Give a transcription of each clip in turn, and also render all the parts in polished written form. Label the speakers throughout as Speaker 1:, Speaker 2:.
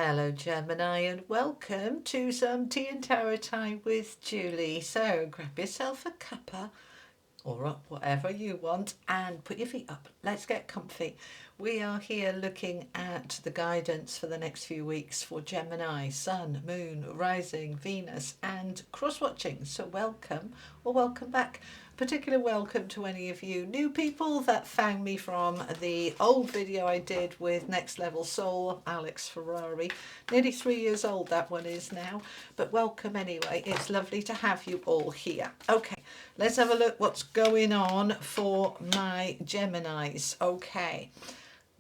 Speaker 1: Hello Gemini and welcome to some tea and tarot time with Julie. So grab yourself a cuppa or whatever you want and put your feet up. Let's get comfy. We are here looking at the guidance for the next few weeks for Gemini, Sun, Moon, Rising, Venus and cross-watching. So welcome or welcome back. Particular welcome to any of you new people that found me from the old video I did with Next Level Soul, Alex Ferrari. Nearly 3 years old that one is now, but welcome anyway. It's lovely to have you all here. Okay, let's have a look what's going on for my Geminis. Okay.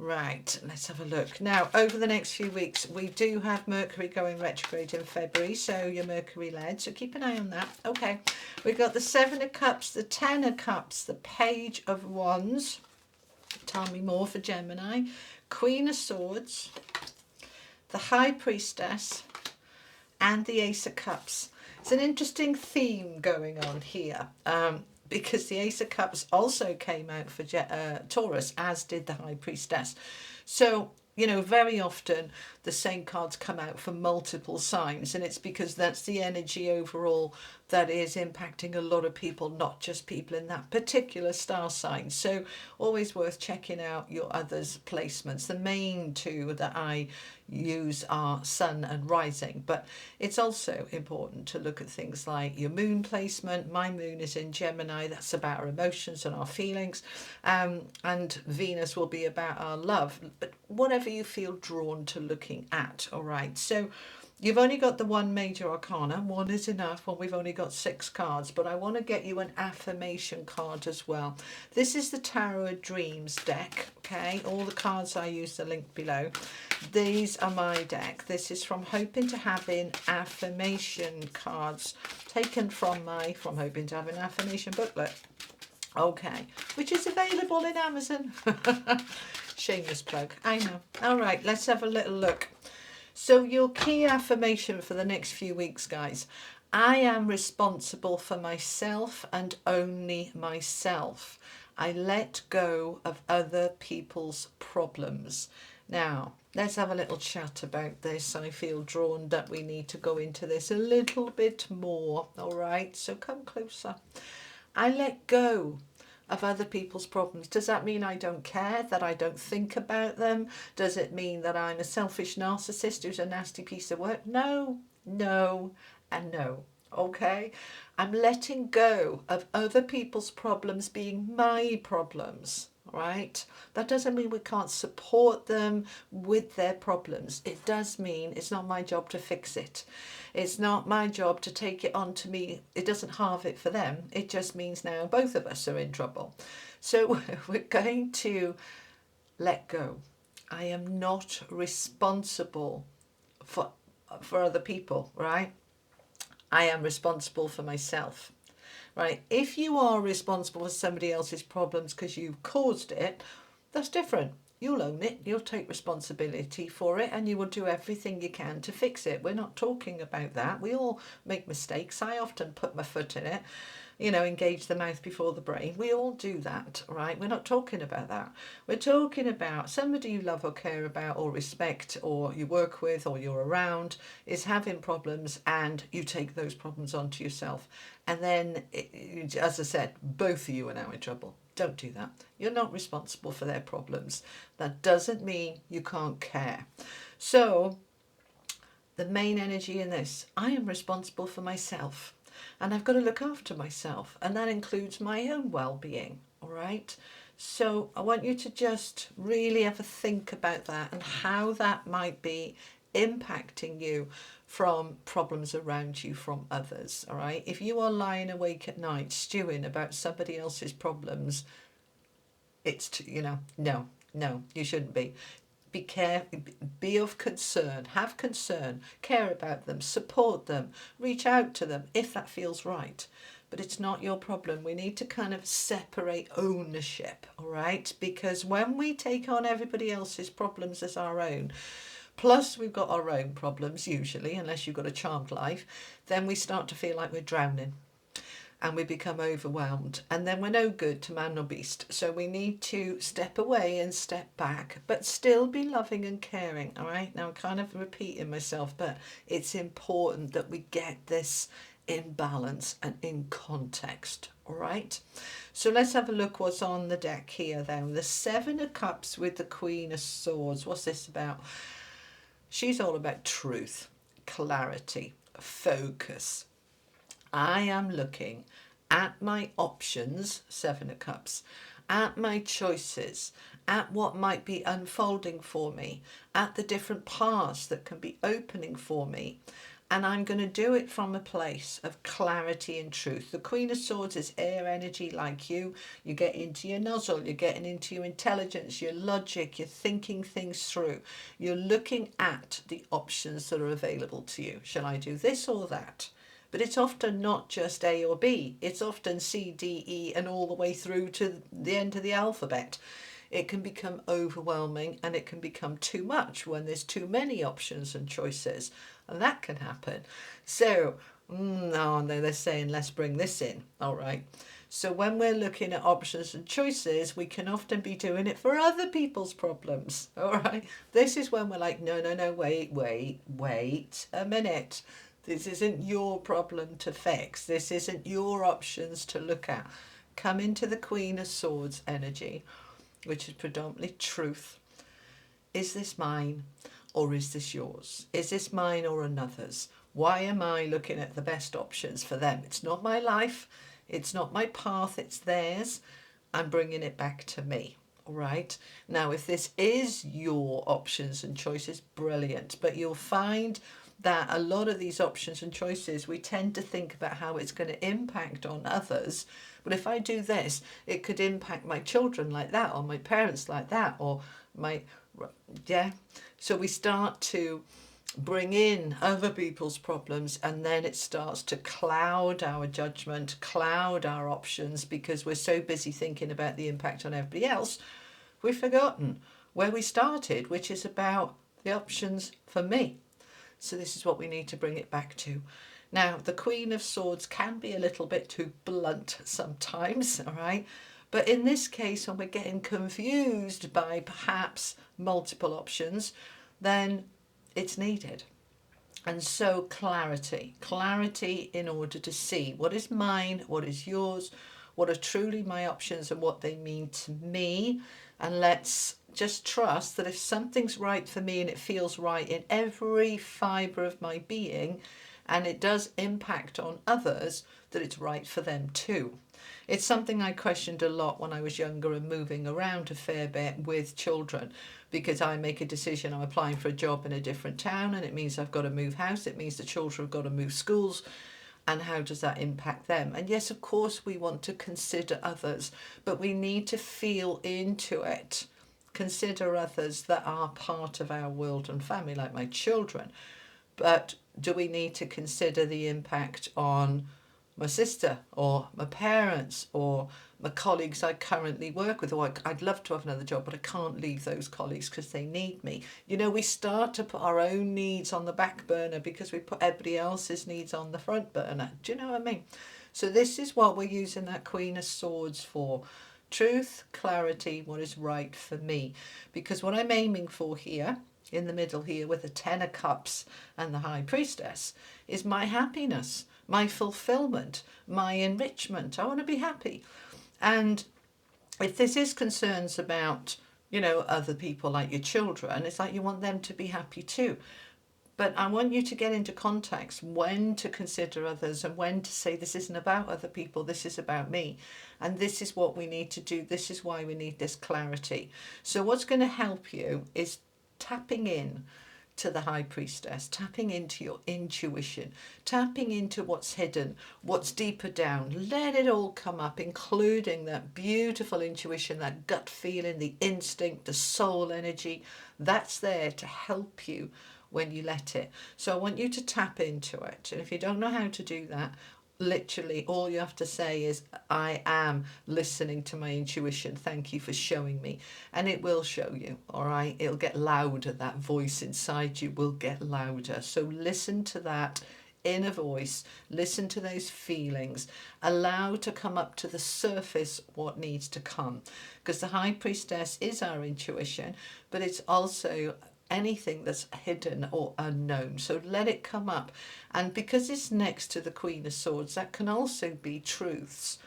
Speaker 1: Right, let's have a look. Now, over the next few weeks, we do have Mercury going retrograde in February, so you're Mercury led, so keep an eye on that. Okay, we've got the Seven of Cups, the Ten of Cups, the Page of Wands. Tell me more for Gemini. Queen of Swords, the High Priestess, and the Ace of Cups. It's an interesting theme going on here. Because the Ace of Cups also came out for Taurus, as did the High Priestess. So, you know, very often the same cards come out for multiple signs, and it's because that's the energy overall that is impacting a lot of people, not just people in that particular star sign. So always worth checking out your others' placements. The main two that I use are Sun and Rising, but it's also important to look at things like your moon placement. My moon is in Gemini, that's about our emotions and our feelings, and Venus will be about our love, but whatever you feel drawn to looking at. All right, so you've only got the one major arcana. One is enough. Well, we've only got 6 cards, but I want to get you an affirmation card as well. This is the Tarot of Dreams deck, okay? All the cards I use are linked below. These are my deck. This is from Hoping to Having affirmation cards, taken from my From Hoping to Have an Affirmation booklet. Okay, which is available in Amazon. Shameless plug, I know. All right, let's have a little look. So your key affirmation for the next few weeks, guys. I am responsible for myself and only myself. I let go of other people's problems. Now, let's have a little chat about this. I feel drawn that we need to go into this a little bit more. All right, so come closer. I let go of other people's problems. Does that mean I don't care, that I don't think about them? Does it mean that I'm a selfish narcissist who's a nasty piece of work? No, no, and no. Okay? I'm letting go of other people's problems being my problems. Right? That doesn't mean we can't support them with their problems. It does mean it's not my job to fix it. It's not my job to take it on to me. It doesn't halve it for them. It just means now both of us are in trouble. So we're going to let go. I am not responsible for other people, right? I am responsible for myself. Right, if you are responsible for somebody else's problems because you've caused it, that's different. You'll own it, you'll take responsibility for it, and you will do everything you can to fix it. We're not talking about that. We all make mistakes. I often put my foot in it, you know, engage the mouth before the brain. We all do that, right? We're not talking about that. We're talking about somebody you love or care about or respect or you work with or you're around is having problems, and you take those problems onto yourself. And then, as I said, both of you are now in trouble. Don't do that. You're not responsible for their problems. That doesn't mean you can't care. So the main energy in this, I am responsible for myself. And I've got to look after myself. And that includes my own well-being. All right. So I want you to just really have a think about that and how that might be impacting you from problems around you from others. All right. If you are lying awake at night stewing about somebody else's problems, it's, you know, no, you shouldn't be. Be careful, be of concern, have concern, care about them, support them, reach out to them if that feels right. But it's not your problem. We need to kind of separate ownership, all right? Because when we take on everybody else's problems as our own, plus we've got our own problems usually, unless you've got a charmed life, then we start to feel like we're drowning. and we become overwhelmed, and then we're no good to man or beast. So we need to step away and step back, but still be loving and caring. All right, now I'm kind of repeating myself, but it's important that we get this in balance and in context. All right, so let's have a look what's on the deck here then. The Seven of Cups with the Queen of Swords. What's this about? She's all about truth, clarity, focus. I am looking at my options, Seven of Cups, at my choices, at what might be unfolding for me, at the different paths that can be opening for me. And I'm going to do it from a place of clarity and truth. The Queen of Swords is air energy like you. You get into your nozzle, you're getting into your intelligence, your logic, you're thinking things through. You're looking at the options that are available to you. Shall I do this or that? But it's often not just A or B. It's often C, D, E, and all the way through to the end of the alphabet. It can become overwhelming and it can become too much when there's too many options and choices. And that can happen. So, no, they're saying, let's bring this in. All right. So when we're looking at options and choices, we can often be doing it for other people's problems. All right. This is when we're like, no, wait a minute. This isn't your problem to fix. This isn't your options to look at. Come into the Queen of Swords energy, which is predominantly truth. Is this mine or is this yours? Is this mine or another's? Why am I looking at the best options for them? It's not my life. It's not my path. It's theirs. I'm bringing it back to me. All right. Now, if this is your options and choices, brilliant. But you'll find that a lot of these options and choices, we tend to think about how it's going to impact on others. But if I do this, it could impact my children like that, or my parents like that, or my, yeah. So we start to bring in other people's problems, and then it starts to cloud our judgment, cloud our options, because we're so busy thinking about the impact on everybody else, we've forgotten where we started, which is about the options for me. So this is what we need to bring it back to. Now, the Queen of Swords can be a little bit too blunt sometimes, all right? But in this case, when we're getting confused by perhaps multiple options, then it's needed. And so clarity in order to see what is mine, what is yours, what are truly my options and what they mean to me. And let's just trust that if something's right for me and it feels right in every fibre of my being, and it does impact on others, that it's right for them too. It's something I questioned a lot when I was younger and moving around a fair bit with children, because I make a decision, I'm applying for a job in a different town, and it means I've got to move house, it means the children have got to move schools, and how does that impact them? And yes, of course, we want to consider others, but we need to feel into it. Consider others that are part of our world and family, like my children. But do we need to consider the impact on my sister or my parents or my colleagues I currently work with? Or I'd love to have another job, but I can't leave those colleagues because they need me. You know, we start to put our own needs on the back burner because we put everybody else's needs on the front burner. Do you know what I mean? So this is what we're using that Queen of Swords for. Truth, clarity, what is right for me. Because what I'm aiming for here, in the middle here with the Ten of Cups and the High Priestess, is my happiness, my fulfillment, my enrichment. I want to be happy. And if this is concerns about, you know, other people like your children, it's like you want them to be happy too. But I want you to get into context when to consider others and when to say this isn't about other people, this is about me. And this is what we need to do. This is why we need this clarity. So what's going to help you is tapping in to the High Priestess, tapping into your intuition, tapping into what's hidden, what's deeper down. Let it all come up, including that beautiful intuition, that gut feeling, the instinct, the soul energy. That's there to help you when you let it. So I want you to tap into it. And if you don't know how to do that, literally all you have to say is, I am listening to my intuition, thank you for showing me. And it will show you, all right? It'll get louder. That voice inside you will get louder. So listen to that inner voice, listen to those feelings, allow to come up to the surface what needs to come. Because the High Priestess is our intuition, but it's also anything that's hidden or unknown. So let it come up. And because it's next to the Queen of Swords, that can also be truths,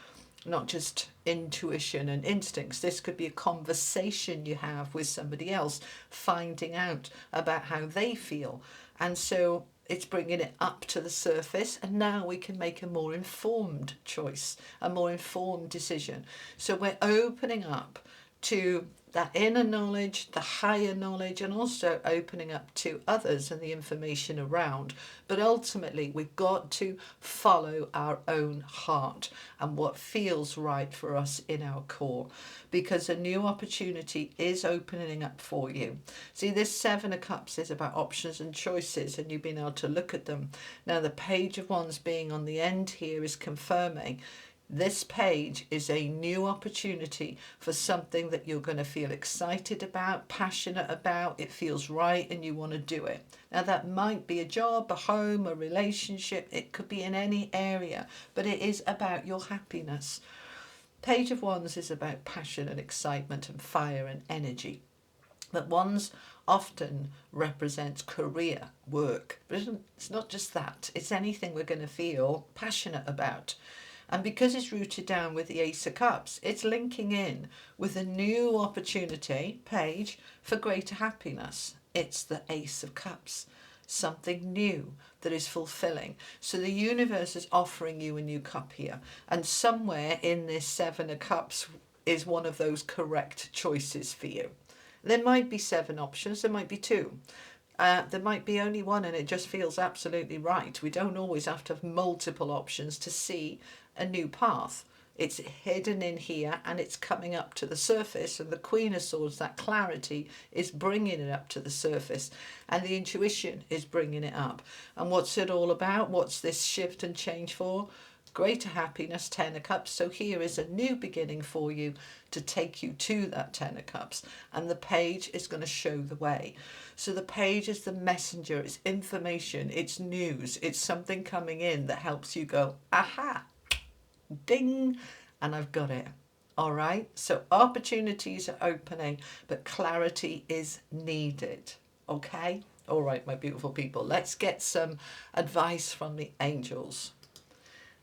Speaker 1: not just intuition and instincts. This could be a conversation you have with somebody else, finding out about how they feel. And so it's bringing it up to the surface, and now we can make a more informed choice, a more informed decision. So we're opening up to that inner knowledge, the higher knowledge, and also opening up to others and the information around. But ultimately, we've got to follow our own heart and what feels right for us in our core, because a new opportunity is opening up for you. See, this Seven of Cups is about options and choices, and you've been able to look at them. Now, the Page of Wands being on the end here is confirming this page is a new opportunity for something that you're going to feel excited about, passionate about. It feels right and you want to do it. Now, that might be a job, a home, a relationship. It could be in any area, but it is about your happiness. Page of Wands is about passion and excitement and fire and energy. But Wands often represents career, work. But it's not just that. It's anything we're going to feel passionate about. And because it's rooted down with the Ace of Cups, it's linking in with a new opportunity, page, for greater happiness. It's the Ace of Cups, something new that is fulfilling. So the universe is offering you a new cup here. And somewhere in this Seven of Cups is one of those correct choices for you. There might be 7 options, there might be 2. There might be only one and it just feels absolutely right. We don't always have to have multiple options to see a new path. It's hidden in here and it's coming up to the surface, and the Queen of Swords, that clarity, is bringing it up to the surface, and the intuition is bringing it up. And what's it all about? What's this shift and change for? Greater happiness, 10 of Cups. So here is a new beginning for you to take you to that 10 of Cups, and the page is going to show the way. So the page is the messenger, it's information, it's news, it's something coming in that helps you go, aha, ding, and I've got it. All right, so opportunities are opening, but clarity is needed. Okay, all right, my beautiful people, let's get some advice from the angels.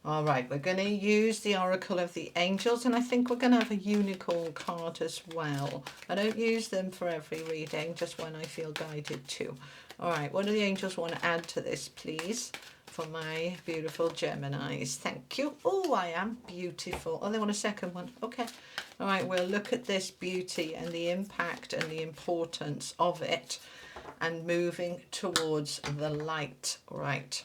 Speaker 1: All right, we're going to use the Oracle of the Angels, and I think we're going to have a unicorn card as well. I don't use them for every reading, just when I feel guided to. All right, what do the angels want to add to this, please, for my beautiful Geminis? Thank you. Oh, I am beautiful. Oh, they want a second one. Okay. All right, we'll look at this beauty and the impact and the importance of it, and moving towards the light. Right.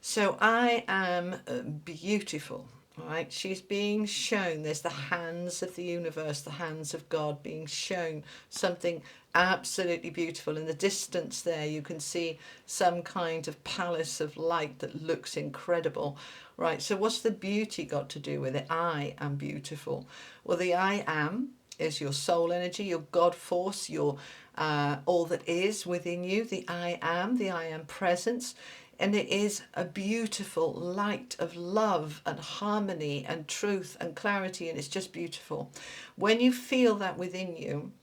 Speaker 1: So I am beautiful, right? She's being shown, there's the hands of the universe, the hands of God being shown something absolutely beautiful. In the distance there, you can see some kind of palace of light that looks incredible, right? So what's the beauty got to do with it? I am beautiful. Well, the I am is your soul energy, your God force, your all that is within you, the I am presence. And it is a beautiful light of love and harmony and truth and clarity, and it's just beautiful. When you feel that within you,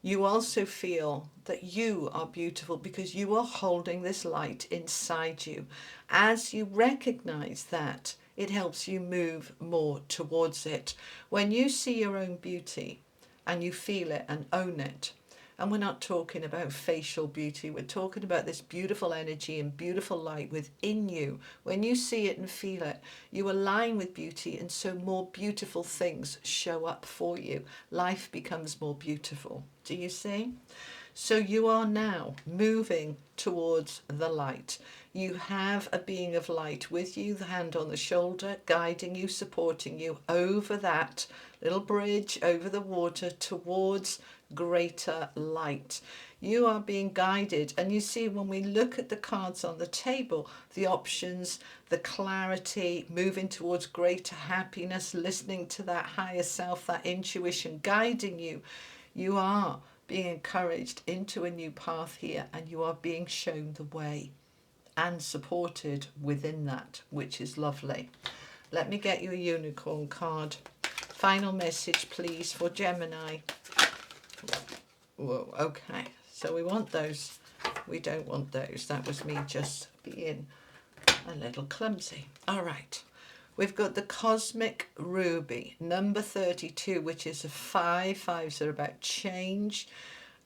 Speaker 1: you also feel that you are beautiful because you are holding this light inside you. As you recognize that, it helps you move more towards it. When you see your own beauty and you feel it and own it, and we're not talking about facial beauty, we're talking about this beautiful energy and beautiful light within you. When you see it and feel it, you align with beauty, and so more beautiful things show up for you. Life becomes more beautiful. Do you see? So you are now moving towards the light. You have a being of light with you, the hand on the shoulder, guiding you, supporting you over that little bridge, over the water, towards greater light. You are being guided, and you see when we look at the cards on the table, the options, the clarity, moving towards greater happiness, listening to that higher self, that intuition guiding you. You are being encouraged into a new path here, and you are being shown the way. and supported within that, which is lovely. Let me get you a unicorn card. Final message, please, for Gemini. Whoa, okay. So we want those. We don't want those. That was me just being a little clumsy. All right. We've got the Cosmic Ruby, number 32, which is a 5. 5s are about change.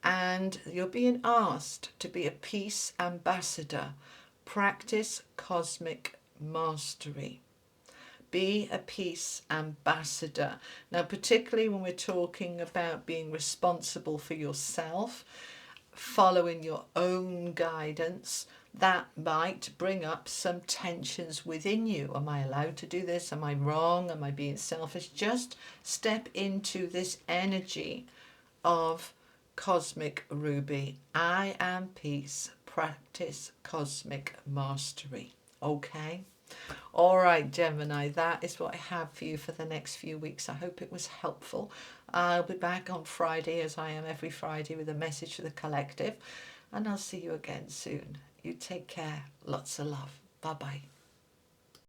Speaker 1: And you're being asked to be a peace ambassador. Practice cosmic mastery. Be a peace ambassador. Now, particularly when we're talking about being responsible for yourself, following your own guidance, that might bring up some tensions within you. Am I allowed to do this? Am I wrong? Am I being selfish? Just step into this energy of Cosmic Ruby. I am peace. Practice cosmic mastery. Okay? All right, Gemini, that is what I have for you for the next few weeks. I hope it was helpful. I'll be back on Friday, as I am every Friday, with a message for the collective. And I'll see you again soon. You take care. Lots of love. Bye-bye.